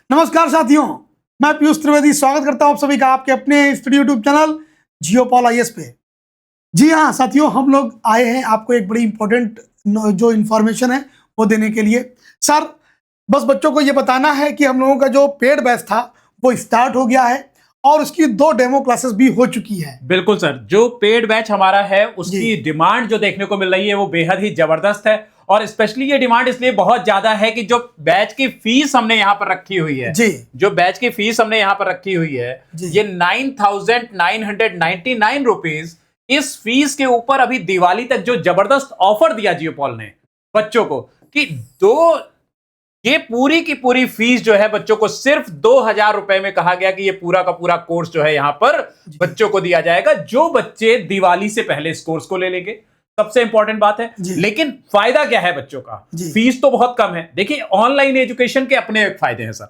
नमस्कार साथियों, मैं पीयूष त्रिवेदी स्वागत करता हूं आप सभी का आपके अपने स्टूडियो यूट्यूब चैनल जियोपॉल आईएएस पे। जी हाँ साथियों, हम लोग आए हैं आपको एक बड़ी इंपॉर्टेंट जो इन्फॉर्मेशन है वो देने के लिए। सर, बस बच्चों को ये बताना है कि हम लोगों का जो पेड बैच था वो स्टार्ट हो गया है और उसकी 2 डेमो क्लासेस भी हो चुकी है। बिल्कुल सर, जो पेड बैच हमारा है उसकी डिमांड जो देखने को मिल रही है वो बेहद ही जबरदस्त है। और स्पेशली ये डिमांड इसलिए बहुत ज्यादा है कि जो बैच की फीस हमने यहाँ पर रखी हुई है जी, जो बैच की फीस हमने यहाँ पर रखी हुई है ये 9,999 रुपीज। इस फीस के ऊपर अभी दिवाली तक जो जबरदस्त ऑफर दिया जियोपॉल ने बच्चों को कि ये पूरी की पूरी फीस जो है बच्चों को सिर्फ 2,000 रुपए में कहा गया कि ये पूरा का पूरा कोर्स जो है यहां पर बच्चों को दिया जाएगा, जो बच्चे दिवाली से पहले इस कोर्स को ले लेंगे। सबसे इंपॉर्टेंट बात है। लेकिन फायदा क्या है बच्चों का? फीस तो बहुत कम है। देखिए, ऑनलाइन एजुकेशन के अपने एक फायदे हैं सर।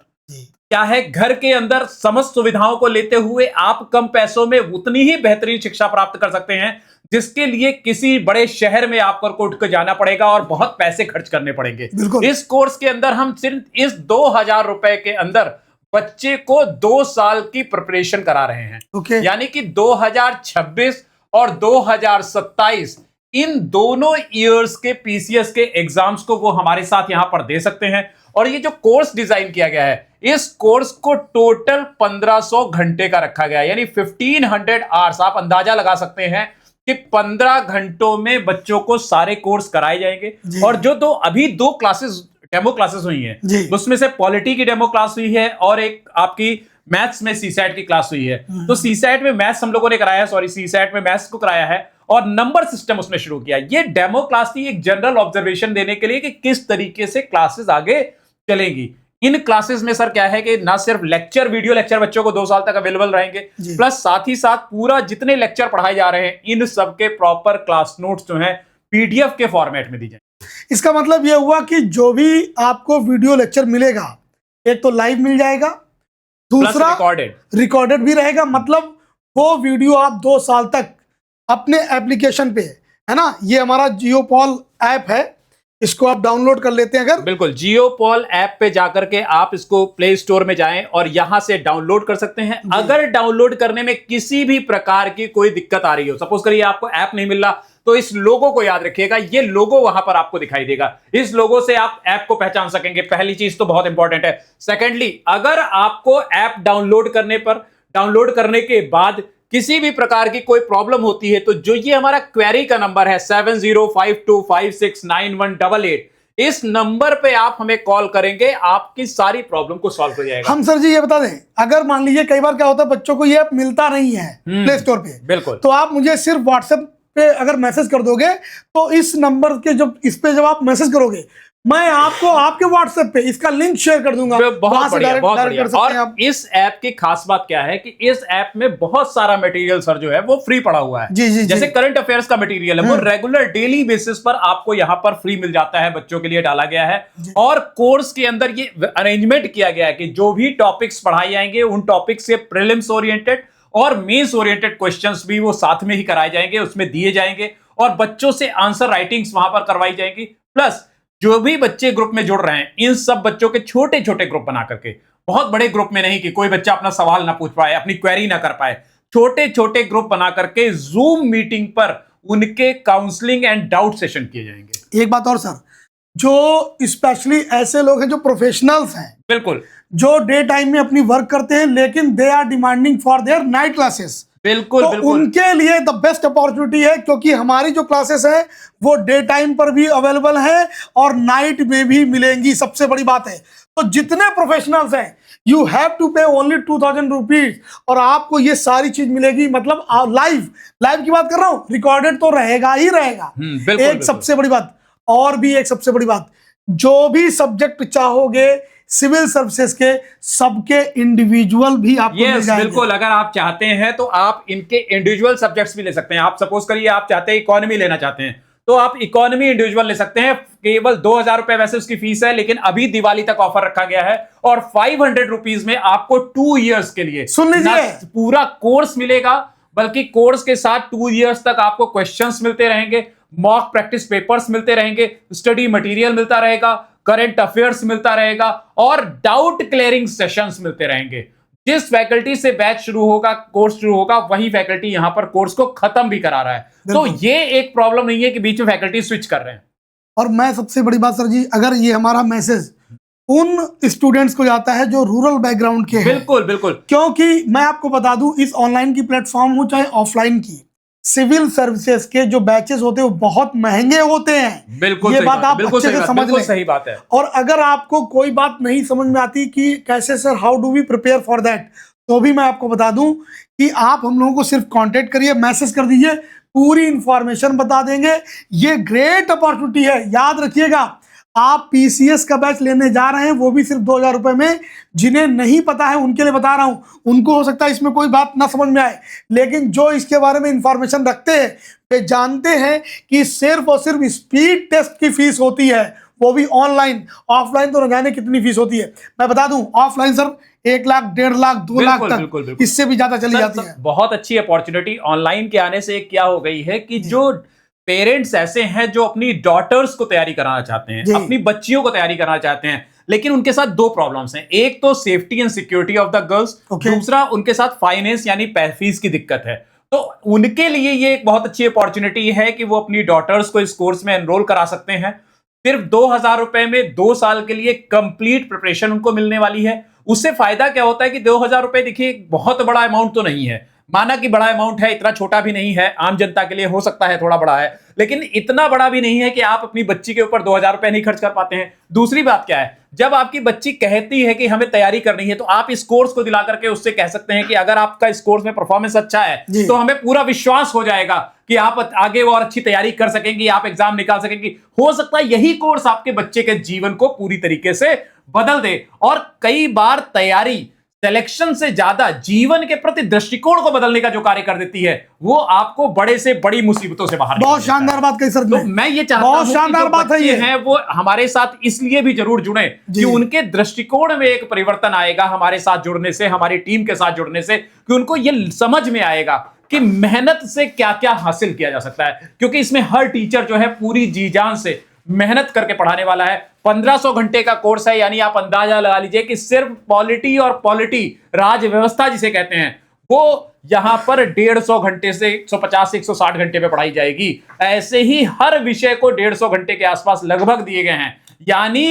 क्या है, घर के अंदर समस्त सुविधाओं को लेते हुए आप कम पैसों में उतनी ही बेहतरीन शिक्षा प्राप्त कर सकते हैं जिसके लिए किसी बड़े शहर में आपको उठ कर जाना पड़ेगा और बहुत पैसे खर्च करने पड़ेंगे। इस कोर्स के अंदर हम सिर्फ इस 2,000 रुपए के अंदर बच्चे को 2 साल की प्रिपरेशन करा रहे हैं। यानी कि 2026 और 2027 इन दोनों ईयर्स के पीसीएस के एग्जाम्स को वो हमारे साथ यहां पर दे सकते हैं। और ये जो कोर्स डिजाइन किया गया है, इस कोर्स को टोटल 1500 घंटे का रखा गया है, यानी 1500 आवर्स। आप अंदाजा लगा सकते हैं कि 15 घंटों में बच्चों को सारे कोर्स कराए जाएंगे। और जो अभी 2 क्लासेस डेमो क्लासेस हुई हैं, उसमें से पॉलिटी की डेमो क्लास हुई है और एक आपकी मैथ्स में सीसैट की क्लास हुई है। तो सीसैट में मैथ्स हम लोगों ने कराया, सीसैट में मैथ्स को कराया है और नंबर सिस्टम उसमें शुरू किया। ये डेमो क्लास थी एक जनरल ऑब्जर्वेशन देने के लिए कि किस तरीके से क्लासेस आगे चलेंगी। इन क्लासेस में सर क्या है कि ना सिर्फ वीडियो लेक्चर बच्चों को 2 साल तक अवेलेबल रहेंगे, प्लस साथ ही साथ पूरा जितने लेक्चर पढ़ाए जा रहे हैं इन सबके प्रॉपर क्लास नोट्स जो हैं पीडीएफ के फॉर्मेट में दी जाएंगे। इसका मतलब यह हुआ कि जो भी आपको वीडियो लेक्चर मिलेगा, एक तो लाइव मिल जाएगा, दूसरा रिकॉर्डेड भी रहेगा। मतलब वो वीडियो आप 2 साल तक अपने एप्लीकेशन पे, है ना, ये हमारा जियोपॉल ऐप है, इसको आप डाउनलोड कर लेते हैं। अगर बिल्कुल जियोपॉल ऐप पे जाकर के आप इसको प्ले स्टोर में जाएं और यहां से डाउनलोड कर सकते हैं। अगर डाउनलोड करने में किसी भी प्रकार की कोई दिक्कत आ रही हो, सपोज करिए आपको ऐप नहीं मिल रहा, तो इस लोगो को याद रखिएगा, ये लोगो वहां पर आपको दिखाई देगा। इस लोगो से आप ऐप को पहचान सकेंगे। पहली चीज तो बहुत इंपॉर्टेंट है। सेकेंडली, अगर आपको ऐप डाउनलोड करने के बाद किसी भी प्रकार की कोई प्रॉब्लम होती है तो जो ये हमारा क्वेरी का नंबर है 7052569188, इस नंबर पे आप हमें कॉल करेंगे, आपकी सारी प्रॉब्लम को सॉल्व कर जाएगा। हम सर जी ये बता दें, अगर मान लीजिए कई बार क्या होता है बच्चों को ये ऐप मिलता नहीं है प्ले स्टोर पे, बिल्कुल, तो आप मुझे सिर्फ व्हाट्सएप पे अगर मैसेज कर दोगे तो इस नंबर के इस पे जब आप मैसेज करोगे, मैं आपको आपके व्हाट्सएप पे इसका लिंक शेयर कर दूंगा। बहुत बढ़िया। और इस ऐप की खास बात क्या है कि इस ऐप में बहुत सारा मटेरियल सर जो है वो फ्री पड़ा हुआ है। जैसे करंट अफेयर्स का मटेरियल है वो रेगुलर डेली बेसिस पर आपको यहां पर फ्री मिल जाता है, बच्चों के लिए डाला गया है। और कोर्स के अंदर ये अरेंजमेंट किया गया है कि जो भी टॉपिक्स पढ़ाए जाएंगे उन टॉपिक्स से प्रीलिम्स ओरिएंटेड और मेंस ओरिएंटेड क्वेश्चंस भी वो साथ में ही कराए जाएंगे, उसमें दिए जाएंगे और बच्चों से आंसर राइटिंग्स वहां पर करवाई जाएंगी। प्लस जो भी बच्चे ग्रुप में जुड़ रहे हैं, इन सब बच्चों के छोटे छोटे ग्रुप बना करके, बहुत बड़े ग्रुप में नहीं कि कोई बच्चा अपना सवाल ना पूछ पाए, अपनी क्वेरी ना कर पाए, छोटे छोटे ग्रुप बना करके जूम मीटिंग पर उनके काउंसलिंग एंड डाउट सेशन किए जाएंगे। एक बात और सर, जो स्पेशली ऐसे लोग हैं जो प्रोफेशनल्स हैं, बिल्कुल, जो डे टाइम में अपनी वर्क करते हैं लेकिन they are demanding for their night classes, बिल्कुल, तो उनके लिए द बेस्ट अपॉर्चुनिटी है, क्योंकि हमारी जो क्लासेस हैं वो डे टाइम पर भी अवेलेबल है और नाइट में भी मिलेंगी। सबसे बड़ी बात है, तो जितने प्रोफेशनल्स हैं यू हैव टू पे ओनली 2,000 रुपीज और आपको ये सारी चीज मिलेगी। मतलब लाइव की बात कर रहा हूं, रिकॉर्डेड तो रहेगा ही रहेगा। एक सबसे बड़ी बात, और भी एक सबसे बड़ी बात, जो भी सब्जेक्ट चाहोगे सिविल सर्विसेज के सबके इंडिविजुअल भी आपको मिल जाएंगे। बिल्कुल, अगर आप चाहते हैं तो आप इनके इंडिविजुअल सब्जेक्ट्स भी ले सकते हैं। आप सपोज करिए आप चाहते हैं इकोनॉमी लेना चाहते हैं तो आप इकोनॉमी इंडिविजुअल ले सकते हैं। केवल 2,000 रुपए वैसे उसकी फीस है, लेकिन अभी दिवाली तक ऑफर रखा गया है और 500 रुपीज में आपको 2 इयर्स के लिए सुन लीजिए पूरा कोर्स मिलेगा, बल्कि कोर्स के साथ 2 इयर्स तक आपको क्वेश्चंस मिलते रहेंगे, मॉक प्रैक्टिस पेपर्स मिलते रहेंगे, स्टडी मटेरियल मिलता रहेगा, करंट अफेयर्स मिलता रहेगा और डाउट क्लियरिंग सेशंस मिलते रहेंगे। जिस फैकल्टी से बैच शुरू होगा, कोर्स शुरू होगा, वही फैकल्टी यहां पर कोर्स को खत्म भी करा रहा है। तो ये एक प्रॉब्लम नहीं है कि बीच में फैकल्टी स्विच कर रहे हैं। और मैं सबसे बड़ी बात सर जी, अगर ये हमारा मैसेज उन स्टूडेंट्स को जाता है जो रूरल बैकग्राउंड के हैं, बिल्कुल बिल्कुल, क्योंकि मैं आपको बता दूं, इस ऑनलाइन की प्लेटफॉर्म हो चाहे ऑफलाइन की, सिविल सर्विसेज के जो बैचेस होते हैं वो बहुत महंगे होते हैं। बिल्कुल ये बात आप अच्छे से समझ लें। सही बात है। और अगर आपको कोई बात नहीं समझ में आती कि कैसे sir how do we prepare for that, तो भी मैं आपको बता दूं कि आप हम लोगों को सिर्फ कांटेक्ट करिए, मैसेज कर दीजिए, पूरी इंफॉर्मेशन बता देंगे। ये ग्रेट अपॉर्चुनिटी है, याद रखिएगा। आप पीसीएस का बैच लेने जा रहे हैं, वो भी सिर्फ 2000 रुपए में। जिन्हें नहीं पता है उनके लिए बता रहा हूं, उनको हो सकता है इसमें कोई बात ना समझ में आए, लेकिन जो इसके बारे में इंफॉर्मेशन रखते हैं वे जानते हैं कि सिर्फ और सिर्फ स्पीड टेस्ट की फीस होती है, वो भी ऑनलाइन। ऑफलाइन तो न जाने कितनी फीस होती है। मैं बता दूं, ऑफलाइन सर 1 लाख, 1.5 लाख, 2 लाख तक, इससे भी ज्यादा चली जाती है। बहुत अच्छी अपॉर्चुनिटी ऑनलाइन के आने से क्या हो गई है कि जो पेरेंट्स ऐसे हैं जो अपनी डॉटर्स को तैयारी कराना चाहते हैं, अपनी बच्चियों को तैयारी कराना चाहते हैं, लेकिन उनके साथ 2 प्रॉब्लम्स हैं। एक तो safety and security of the girls, दूसरा उनके साथ फाइनेंस यानी फीस की दिक्कत है। तो उनके लिए ये एक बहुत अच्छी अपॉर्चुनिटी है कि वो अपनी डॉटर्स को इस कोर्स में एनरोल करा सकते हैं। सिर्फ 2000 रुपए में 2 साल के लिए कंप्लीट प्रिपरेशन उनको मिलने वाली है। उससे फायदा क्या होता है कि 2000 रुपए देखिए बहुत बड़ा अमाउंट तो नहीं है, माना कि बड़ा अमाउंट है, इतना छोटा भी नहीं है, आम जनता के लिए हो सकता है थोड़ा बड़ा है, लेकिन इतना बड़ा भी नहीं है कि आप अपनी बच्ची के ऊपर 2000 रुपए नहीं खर्च कर पाते हैं। दूसरी बात क्या है, जब आपकी बच्ची कहती है कि हमें तैयारी करनी है, तो आप इस कोर्स को दिला करके उससे कह सकते हैं कि अगर आपका इस कोर्स में परफॉर्मेंस अच्छा है तो हमें पूरा विश्वास हो जाएगा कि आप आगे और अच्छी तैयारी कर सकेंगी, आप एग्जाम निकाल सकेंगी। हो सकता है यही कोर्स आपके बच्चे के जीवन को पूरी तरीके से बदल दे। और कई बार तैयारी सिलेक्शन से ज्यादा जीवन के प्रति दृष्टिकोण को बदलने का जो कार्य कर देती है, वो आपको बड़े से बड़ी मुसीबतों से बाहर। बहुत शानदार बात कही सर। तो मैं ये चाहता हूं कि जो बच्चे हैं वो हमारे साथ इसलिए भी जरूर जुड़े कि उनके दृष्टिकोण में एक परिवर्तन आएगा हमारे साथ जुड़ने से, हमारी टीम के साथ जुड़ने से, कि उनको ये समझ में आएगा कि मेहनत से क्या क्या हासिल किया जा सकता है। क्योंकि इसमें हर टीचर जो है पूरी जी जान से मेहनत करके पढ़ाने वाला है। 1500 घंटे का कोर्स है, यानी आप अंदाजा लगा लीजिए कि सिर्फ पॉलिटी और पॉलिटी राज व्यवस्था जिसे कहते हैं, वो यहां पर 150 घंटे से 150 से 160 घंटे पे पढ़ाई जाएगी। ऐसे ही हर विषय को 150 घंटे के आसपास लगभग दिए गए हैं। यानी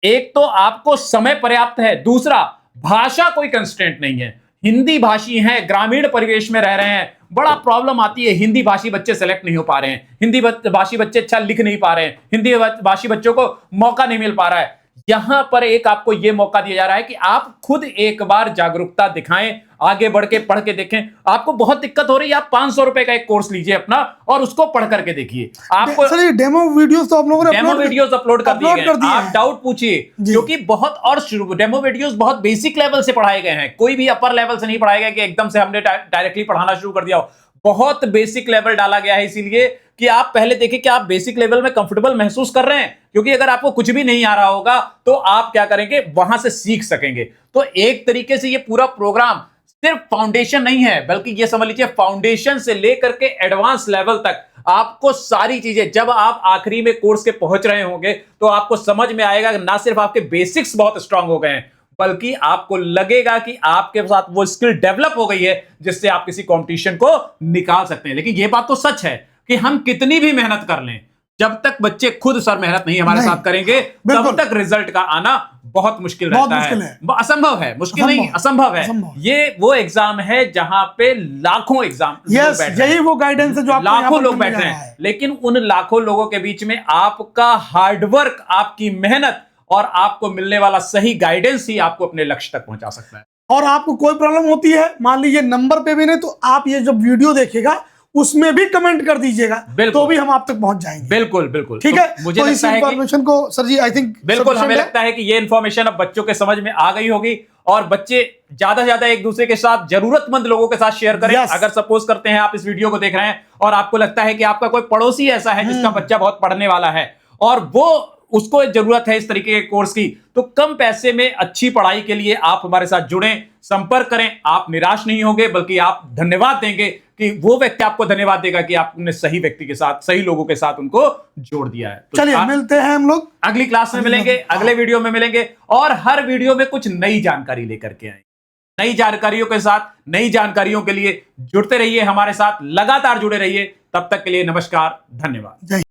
एक तो आपको समय पर्याप्त है, दूसरा भाषा कोई कंस्ट्रेंट नहीं है। हिंदी भाषी हैं, ग्रामीण परिवेश में रह रहे हैं, बड़ा प्रॉब्लम आती है, हिंदी भाषी बच्चे सेलेक्ट नहीं हो पा रहे हैं, हिंदी भाषी बच्चे अच्छा लिख नहीं पा रहे हैं, हिंदी भाषी बच्चों को मौका नहीं मिल पा रहा है। यहां पर एक आपको यह मौका दिया जा रहा है कि आप खुद एक बार जागरूकता दिखाएं, आगे बढ़ के पढ़ के देखें। आपको बहुत दिक्कत हो रही है, आप 500 रुपए का एक कोर्स लीजिए अपना और उसको पढ़ करके देखिए। आपको सर ये डेमो वीडियोस तो आप लोगों ने डेमो वीडियोस अपलोड कर दिए गए, आप डाउट पूछिए, क्योंकि बहुत और डेमो वीडियोस बहुत बेसिक लेवल से पढ़ाए गए हैं, कोई भी अपर लेवल से नहीं पढ़ाया गया कि एकदम से हमने डायरेक्टली पढ़ाना शुरू कर दिया हो। बहुत बेसिक लेवल डाला गया है, इसीलिए कि आप पहले देखें कि आप बेसिक लेवल में कंफर्टेबल महसूस कर रहे हैं। क्योंकि अगर आपको कुछ भी नहीं आ रहा होगा तो आप क्या करेंगे, वहां से सीख सकेंगे। तो एक तरीके से ये पूरा प्रोग्राम सिर्फ फाउंडेशन नहीं है, बल्कि ये समझ लीजिए फाउंडेशन से लेकर के एडवांस लेवल तक आपको सारी चीजें, जब आप आखिरी में कोर्स के पहुंच रहे होंगे तो आपको समझ में आएगा कि ना सिर्फ आपके बेसिक्स बहुत स्ट्रांग हो गए हैं, बल्कि आपको लगेगा कि आपके साथ वो स्किल डेवलप हो गई है जिससे आप किसी कंपटीशन को निकाल सकते हैं। लेकिन ये बात तो सच है कि हम कितनी भी मेहनत कर लें, जब तक बच्चे खुद सर मेहनत नहीं हमारे साथ करेंगे, तब तक रिजल्ट का आना बहुत मुश्किल रहता है। असंभव है, मुश्किल नहीं, असंभव है। ये वो एग्जाम है जहां पे लाखों एग्जाम, यही वो गाइडेंस है जो लाखों लोग बैठ रहे हैं, लेकिन उन लाखों लोगों के बीच में आपका हार्डवर्क, आपकी मेहनत और आपको मिलने वाला सही गाइडेंस ही आपको अपने लक्ष्य तक पहुंचा सकता है। और आपको कोई प्रॉब्लम होती है, मान लीजिए नंबर पे भी नहीं, तो आप ये जब वीडियो देखेगा उसमें भी कमेंट कर दीजिएगा, तो भी हम आप तक पहुंच जाएंगे। बिल्कुल बिल्कुल, ठीक है। मुझे तो इस इंफॉर्मेशन को सर जी आई थिंक बिल्कुल, हमें लगता है कि ये इंफॉर्मेशन अब बच्चों के समझ में आ गई होगी और बच्चे ज्यादा से ज्यादा एक दूसरे के साथ, जरूरतमंद लोगों के साथ शेयर करें। अगर सपोज करते हैं आप इस वीडियो को देख रहे हैं और आपको लगता है कि आपका कोई पड़ोसी ऐसा है जिसका बच्चा बहुत पढ़ने वाला है और वो उसको जरूरत है इस तरीके के कोर्स की, तो कम पैसे में अच्छी पढ़ाई के लिए आप हमारे साथ जुड़ें, संपर्क करें। आप निराश नहीं होंगे बल्कि आप धन्यवाद देंगे कि वो व्यक्ति आपको धन्यवाद देगा कि आपने सही व्यक्ति के साथ, सही लोगों के साथ उनको जोड़ दिया है। तो चलिए मिलते हैं हम लोग अगली क्लास में मिलेंगे, अगले वीडियो में मिलेंगे, और हर वीडियो में कुछ नई जानकारी लेकर के आएंगे। नई जानकारियों के साथ, नई जानकारियों के लिए जुड़ते रहिए हमारे साथ, लगातार जुड़े रहिए। तब तक के लिए नमस्कार, धन्यवाद। जय